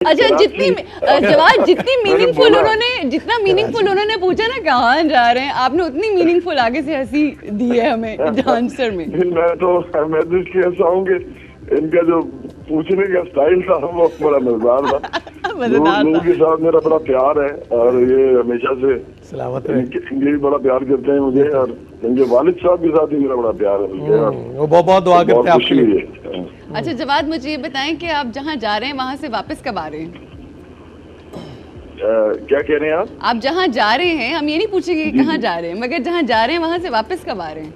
अच्छा, जवाब जितना मीनिंगफुल उन्होंने पूछा ना कहाँ जा रहे हैं, आपने उतनी मीनिंगफुल आगे से हंसी दी है हमें आंसर में। मैं तो इसलिए हंसा हूँ कि इनका जो पूछने का स्टाइल था वो बड़ा मजेदार था। लोगों के साथ मेरा बड़ा प्यार है और ये हमेशा से सलामत इनके भी बड़ा प्यार करते हैं मुझे, और इनके वालिद साहब के साथ भी मेरा बड़ा प्यार है। वो बहुत दुआ करते हैं आपके लिए। अच्छा जवाद, मुझे ये बताएं कि आप जहाँ जा रहे हैं वहाँ से वापस कब आ रहे हैं? क्या कह रहे हैं आप जहाँ जा रहे हैं, हम ये नहीं पूछेंगे कि कहाँ जा रहे हैं, मगर जहाँ जा रहे हैं वहाँ से वापस कब आ रहे हैं?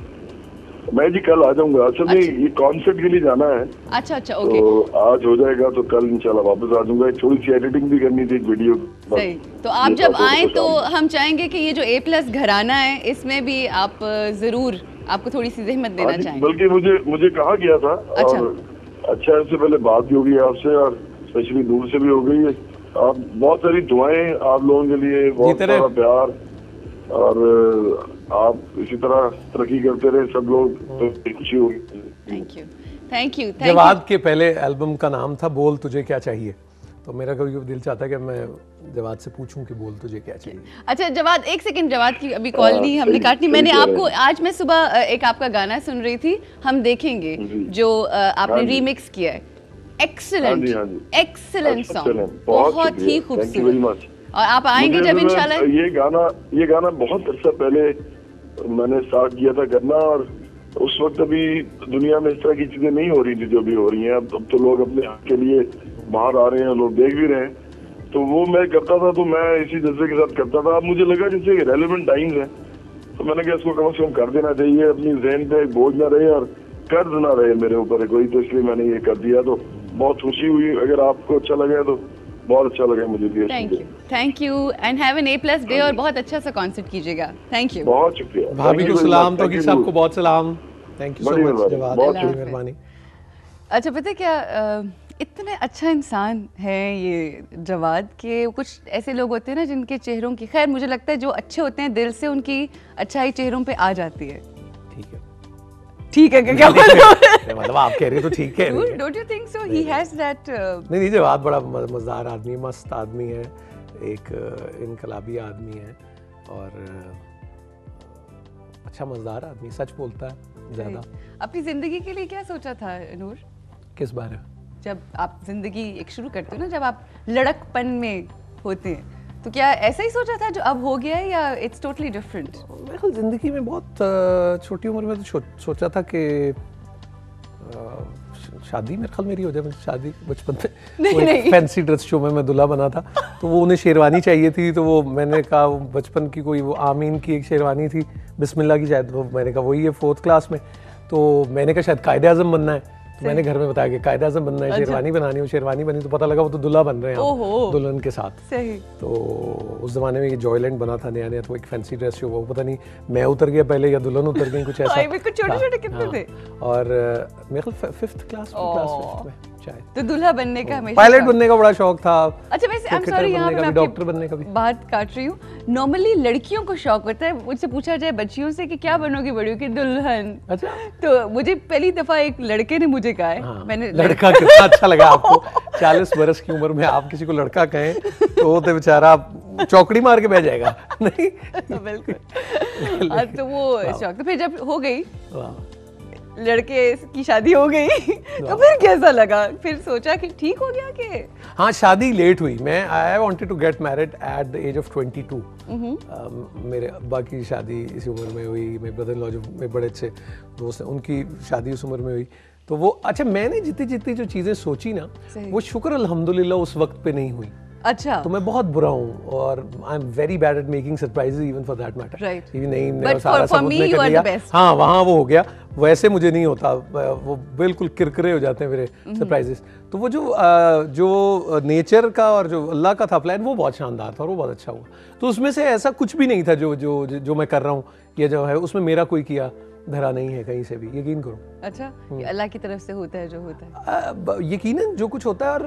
मैं जी कल आ जाऊंगा, असल में ये कॉन्सर्ट के लिए जाना है। अच्छा ओके। तो आज हो जाएगा तो कल इंशाल्लाह वापस आ जाऊंगा। थोड़ी सी एडिटिंग भी करनी थी, एक वीडियो। सही, तो आप जब आए तो हम चाहेंगे कि ये जो A+ घराना है इसमें भी आप जरूर आपको थोड़ी सी जहमत देना चाहेंगे। बल्कि मुझे कहा गया था। और अच्छा, इससे पहले बात भी हो गई आपसे और स्पेशली दूर से भी हो गई है। आप बहुत सारी दुआएं आप लोगों के लिए, बहुत सारा प्यार, और आप इसी तरह तरक्की करते रहे सब लोग, तो खुशी होगी। Thank you. जवाद के पहले एल्बम का नाम था बोल तुझे क्या चाहिए, तो मेरा कभी दिल चाहता है कि मैं जवाद से पूछूं कि बोल तुझे क्या चाहिए। अच्छा जवाद, एक सेकंड, जवाद की अभी कॉल नहीं हमने काटनी। मैंने आपको आज मैं सुबह एक आपका गाना सुन रही थी, हम देखेंगे, जो आपने रीमिक्स किया है। एक्सीलेंट सॉन्ग, बहुत ही खूबसूरत। और आप आएंगे जब इंशाल्लाह। ये गाना बहुत अर्सा पहले मैंने स्टार्ट किया था करना, और उस वक्त अभी दुनिया में इस तरह की चीजें नहीं हो रही थी जो भी हो रही हैं। अब तो लोग अपने हक के लिए बाहर आ रहे हैं, लोग देख भी रहे हैं। तो वो मैं करता था, तो मैं इसी जज्बे के साथ करता था। अब मुझे लगा जैसे रेलेवेंट टाइम्स है, तो मैंने कहा इसको कम से कम कर देना चाहिए, अपनी ज़हन पे बोझ ना रहे और कर्ज ना रहे मेरे ऊपर कोई, तो इसलिए मैंने ये कर दिया। तो बहुत खुशी हुई, अगर आपको अच्छा लगा तो बहुत अच्छा लगा मुझे भी। Thank you and have an A+ day, और बहुत अच्छा सा कॉन्सर्ट कीजिएगा। थैंक यू, बहुत शुक्रिया। भाभी को सलाम, तौकीर साहब को बहुत सलाम। Thank you so much Jawad, बहुत मेहरबानी। अच्छा पता है क्या, इतने अच्छा इंसान है ये जवाद के। कुछ ऐसे लोग होते हैं ना जिनके चेहरों की, खैर मुझे लगता है जो अच्छे होते हैं दिल से, उनकी अच्छाई चेहरों पे आ जाती है। ठीक है क्या मतलब आप कह रहे तो ठीक कह रहे हैं। Don't you think so? He has that नहीं जवाद बड़ा मजेदार आदमी, मस्त आदमी है, एक इनकलाबी आदमी है, और अच्छा मजेदार आदमी, सच बोलता है ज्यादा। अपनी जिंदगी के लिए क्या सोचा था नूर? किस बारे? जब आप जिंदगी एक शुरू करते हो ना, जब आप लड़कपन में होते हैं, तो क्या ऐसा ही सोचा था जो अब हो गया है, या इट्स टोटली डिफरेंट? मेरे ख्याल जिंदगी में बहुत छोटी उम्र में तो सोचा था कि शादी मेरे ख्याल मेरी हो जाए। शादी बचपन में फैंसी ड्रेस शो में मैं दूल्हा बना था, तो वो उन्हें शेरवानी चाहिए थी, तो वो मैंने कहा बचपन की कोई वो आमीन की एक शेरवानी थी बिस्मिल्लाह की शायद, वो मैंने कहा वही है 4th क्लास में, तो मैंने कहा शायद कायदे आज़म बनना है, तो मैंने घर में बताया कि कायदे आज़म बनना है, शेरवानी बनानी है। शेरवानी बनी तो पता लगा वो तो दूल्हा बन रहे हैं दुल्हन के साथ। सही। तो उस जमाने में ये जॉयलैंड बना था नया नया, तो एक फैंसी ड्रेस शो, वो पता नहीं मैं उतर गया पहले या दुल्हन उतर गई, कुछ ऐसा। छोटे-छोटे कितने थे? और मेरे ख्याल 5th क्लास में शायद। तो दूल्हा बनने का हमेशा, पायलट बनने का बड़ा शौक था। अच्छा वैसे आई एम सॉरी, यहाँ पे डॉक्टर बनने का भी बात काट रही हूँ। नॉर्मली लड़कियों को शौक होता है, मुझसे पूछा जाए बच्चियों से कि क्या बनोगे बड़ी होकर, दुल्हन। अच्छा, तो मुझे पहली दफा एक लड़के ने मुझे कहा है। हाँ, मैंने लड़का कितना अच्छा लगा आपको। 40 बरस की उम्र में आप किसी को लड़का कहें तो बेचारा चौकड़ी मार के बह जाएगा। नहीं बिल्कुल। तो वो शौक, तो फिर जब हो गई लड़के की शादी हो गई तो फिर कैसा लगा? फिर सोचा कि ठीक हो गया कि हाँ, शादी लेट हुई। मैं I wanted to get married at the age of 22। मेरे अब्बा की शादी इसी उम्र में हुई, मेरे ब्रदर इन लॉ जो मेरे बड़े अच्छे दोस्त हैं उनकी शादी उस उम्र में हुई। तो वो अच्छा, मैंने जितनी जितनी जो चीज़ें सोची ना, वो शुक्र अल्हम्दुलिल्लाह उस वक्त पे नहीं हुई। अच्छा, तो मैं बहुत बुरा हूँ, और I am very bad at making surprises even for that matter. Right, नहीं सारा सब उसने कर लिया। हाँ, वहाँ वो हो गया, वैसे मुझे नहीं होता, वो बिल्कुल किरकिरे हो जाते हैं मेरे सरप्राइजेस। तो वो जो नेचर का और जो अल्लाह का था प्लान, वो बहुत शानदार था और वो बहुत अच्छा हुआ। तो उसमें से ऐसा कुछ भी नहीं था जो मैं कर रहा हूँ, ये जो है उसमें मेरा कोई किया धरा नहीं है कहीं से भी, यकीन करो। अच्छा, अल्लाह की तरफ से होता है जो होता है, यकीनन जो कुछ होता है। और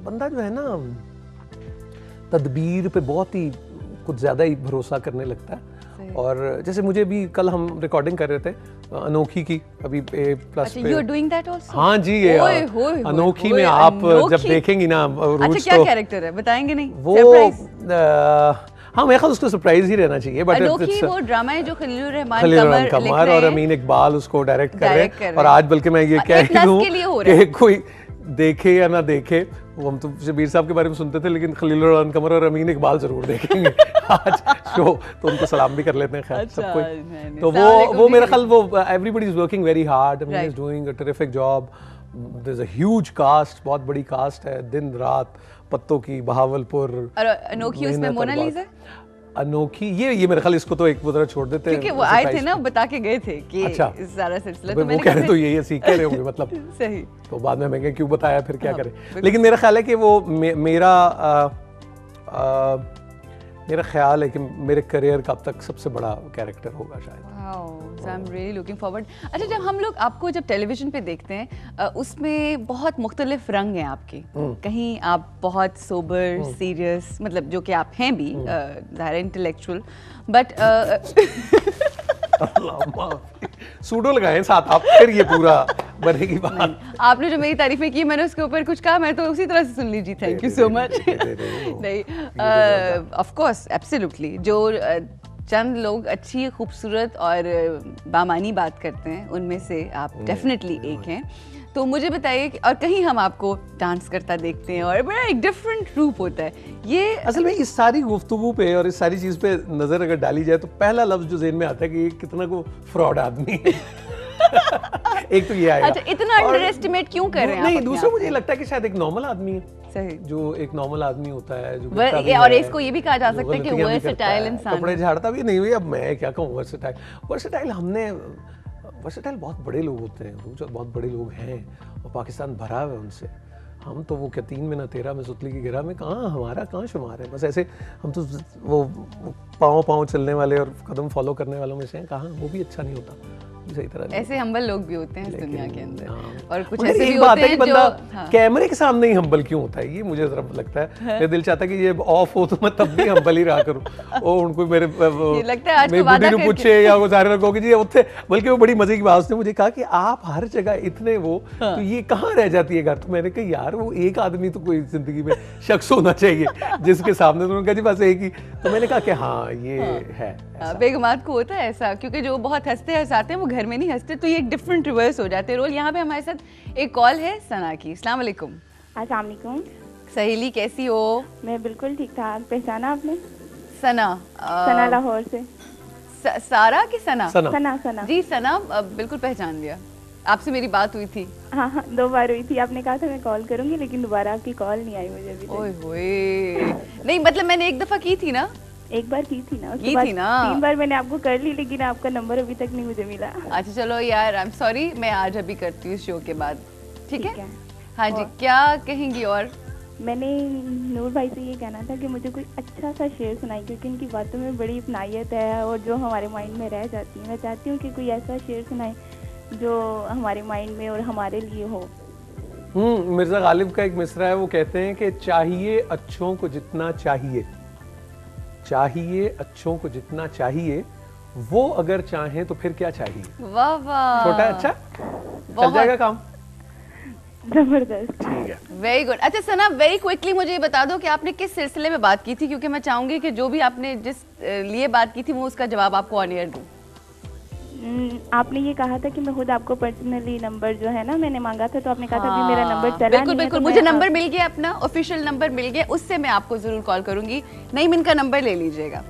बंदा जो है ना तदबीर पे बहुत ही कुछ ज़्यादा ही भरोसा करने लगता है, और जैसे मुझे भी कल हम रिकॉर्डिंग कर रहे थे अनोखी की अभी प्लस पे। You are doing that also? हाँ जी, ये अनोखी में आप जब देखेंगी ना रूट्स, अच्छा क्या कैरेक्टर है बताएंगे नहीं? वो हाँ मेरे ख्याल उसको सरप्राइज ही रहना चाहिए। बट अनोखी वो ड्रामा है जो खलीलुर रहमान कमर और अमीन इकबाल उसको डायरेक्ट कर रहे हैं। और आज बल्कि मैं ये कह दूं कि कोई देखे या ना देखे, वो हम तो शबीर साहब के बारे में सुनते थे, लेकिन खलीलुर रहमान कमर और अमीन इकबाल जरूर देखेंगे आज शो, तो उनको सलाम भी कर लेते हैं खैर सब कोई। तो वो मेरा ख्याल वो everybody is working very hard, Amin is doing a terrific job, there is a huge cast, बहुत बड़ी कास्ट है, दिन रात पत्तों की, बहावलपुर। और अनोखी उसमें मोनालिसा, अनोखी ये मेरे ख्याल इसको तो एक तरह छोड़ देते हैं, क्योंकि वो आए थे ना बता के गए थे कि अच्छा इस सारा सिलसिला, तो वो कह रहे तो यही सीख रहे होंगे मतलब सही। तो बाद में मैं क्यों बताया फिर क्या करें। लेकिन मेरा ख्याल है कि वो मेरा ख्याल है कि मेरे करियर का अब तक सबसे बड़ा कैरेक्टर होगा शायद। I am really looking forward. अच्छा जब हम लोग आपको जब टेलीविजन पे देखते हैं उसमें बहुत मुख्तलिफ रंग हैं आपके, कहीं आप बहुत सोबर सीरियस, मतलब जो कि आप हैं भी ज़ाहिर इंटेलेक्चुअल, बट सूडो लगाए साथ आप, फिर ये पूरा बनेगी बात। आपने जो मेरी तारीफें की मैंने उसके ऊपर कुछ कहा, मैं तो उसी तरह से सुन लीजिए। Thank you so much. नहीं ऑफ कोर्स एब्सोल्युटली, जो चंद लोग अच्छी खूबसूरत और बामानी बात करते हैं उनमें से आप डेफिनेटली एक हैं। तो मुझे बताइए कि और कहीं हम आपको डांस करता देखते हैं और बड़ा एक डिफरेंट रूप होता है ये। असल में इस सारी गुफ्तगू पे और इस सारी चीज़ पे नज़र अगर डाली जाए तो पहला लफ्ज़ जो ज़हन में आता है कि ये कितना को फ्रॉड आदमी है। एक तो ये आएगा। अच्छा इतना अंडर एस्टिमेट क्यों कर रहे हैं? नहीं दूसरा मुझे लगता है कि शायद एक नॉर्मल आदमी है, सही, जो एक नॉर्मल आदमी होता है जो और इसको ये भी कहा जा सकता है कि वर्सेटाइल इंसान, कपड़े झाड़ता भी नहीं हुई। अब मैं क्या कहूँ वर्सेटाइल हमने वर्सेटाइल बहुत बड़े लोग होते हैं, बहुत बड़े लोग हैं और पाकिस्तान भरा है उनसे। हम तो वो क्या 3 में ना 13 में सुतली की गिरा में हमारा कहाँ शुमार है। बस ऐसे हम तो वो पाँव चलने वाले और कदम फॉलो करने वालों में से हैं, कहाँ वो भी अच्छा नहीं होता सही तरह। ऐसे हम्बल लोग भी होते हैं इस दुनिया के अंदर। और कुछ ऐसे भी होते हैं जो कैमरे के सामने ही हम्बल क्यों होता है, ये मुझे जरा लगता है। मेरा दिल चाहता है कि ये ऑफ हो तो मैं तब भी हम्बल ही रहा करूं। और उनको मेरे बुढ़ी ने पूछे या वो सारे लोगों जी उत्थे, बल्कि वो बड़ी मजे की बात उसने मुझे कहा कि आप हर जगह इतने वो तो ये कहाँ रह जाती है घर। तो मैंने कहा यार वो एक आदमी तो कोई जिंदगी में शख्स होना चाहिए जिसके सामने। तो उन्होंने कहा जी बस एक ही। तो मैंने कहा कि हाँ ये है। बेगमात को होता है ऐसा, क्योंकि जो बहुत हंसते हंसाते हैं वो घर में नहीं हंसते, तो ये एक डिफरेंट रिवर्स हो जाते हैं रोल। यहाँ पे हमारे साथ एक कॉल है सना की। अस्सलाम वालेकुम। अस्सलाम वालेकुम। सहेली कैसी हो? मैं बिल्कुल ठीक ठाक। पहचाना आपने? सना सना लाहौर से। सारा की सना? सना जी सना बिल्कुल पहचान लिया, आपसे मेरी बात हुई थी। हाँ 2 बार हुई थी। आपने कहा था मैं कॉल करूंगी, लेकिन दोबारा आपकी कॉल नहीं आई मुझे अभी तक। ओए होए नहीं मतलब मैंने एक दफा की थी ना, एक बार की थी ना, की थी ना 3 बार मैंने आपको कर ली, लेकिन आपका नंबर अभी तक नहीं मुझे मिला। अच्छा चलो यार आई एम सॉरी, मैं आज अभी करती हूँ शो के बाद, ठीक है? हाँ जी क्या कहेंगी? और मैंने नूर भाई से ये कहना था कि मुझे कोई अच्छा सा शेर सुनाई, क्योंकि इनकी बातों में बड़ी अपनायत है और जो हमारे माइंड में रह जाती है। मैं चाहती हूँ कि कोई ऐसा शेर सुनाए जो हमारे माइंड में और हमारे लिए हो। मिर्जा गालिब का एक मिसरा है, वो कहते हैं कि चाहिए अच्छों को जितना चाहिए, चाहिए अच्छों को जितना चाहिए, वो अगर चाहें तो फिर क्या चाहिए। वाह वाह, छोटा अच्छा चल जाएगा काम। जबरदस्त, ठीक है, वेरी गुड। अच्छा सना वेरी क्विकली मुझे ये बता दो कि आपने किस सिलसिले में बात की थी, क्योंकि मैं चाहूंगी कि जो भी आपने जिस लिए बात की थी वो उसका जवाब आपको ऑन एयर दूं। आपने ये कहा था कि मैं खुद आपको पर्सनली नंबर जो है ना मैंने मांगा था, तो आपने कहा था कि मेरा नंबर चला बिल्कुल बिल्कुल मुझे नंबर मिल गया, अपना ऑफिशियल नंबर मिल गया, उससे मैं आपको जरूर कॉल करूंगी। नहीं इनका नंबर ले लीजिएगा।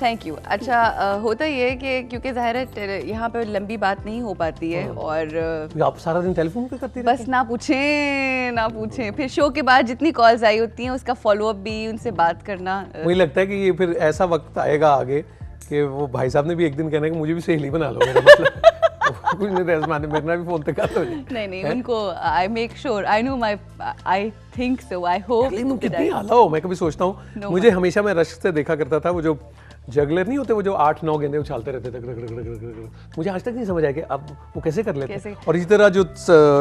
Thank you. अच्छा होता ये है कि क्योंकि ज़ाहिर है यहाँ पे लंबी बात नहीं हो पाती है और आप सारा दिन टेलीफोन पे करती बस ना पूछें फिर शो के बाद जितनी कॉल्स आई होती हैं उसका फॉलोअप भी, उनसे बात करना। मुझे लगता है कि ये फिर ऐसा वक्त आएगा आगे कि वो भाई साहब ने भी एक दिन कहना है कि मुझे भी सहेली बना लो, मेरा मतलब कुछ नहीं मेरा भी फोन तक आता है। नहीं उनको I make sure I know my I think so I hope. लेकिन कितनी आला हो, मैं कभी सोचता हूँ मुझे हमेशा मैं रश्क से देखा करता था वो जो जगलर नहीं होते, वो जो 8-9 गेंदे उछालते रहते थे, मुझे आज तक नहीं समझ आया कि अब वो कैसे कर लेते हैं। और इसी तरह जो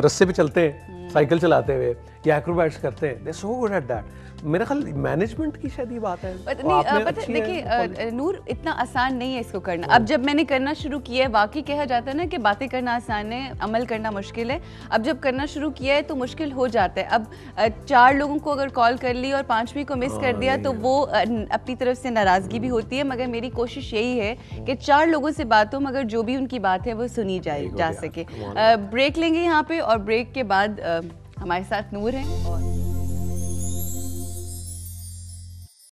रस्से पे चलते हैं, साइकिल चलाते हुए या एक्रोबैट्स करते हैं, they are so good at that. मेरा ख्याल मैनेजमेंट की शायद ये बात है। देखिए नूर, इतना आसान नहीं है इसको करना। अब जब मैंने करना शुरू किया है, वाकई कहा जाता है ना कि बातें करना आसान है, अमल करना मुश्किल है। अब जब करना शुरू किया है तो मुश्किल हो जाता है। अब 4 लोगों को अगर कॉल कर ली और 5वीं को मिस कर दिया तो वो अपनी तरफ से नाराज़गी भी होती है। मगर मेरी कोशिश यही है कि 4 लोगों से बात हो, मगर जो भी उनकी बात है वो सुनी जा सके। ब्रेक लेंगे यहाँ पे, और ब्रेक के बाद हमारे साथ नूर हैं।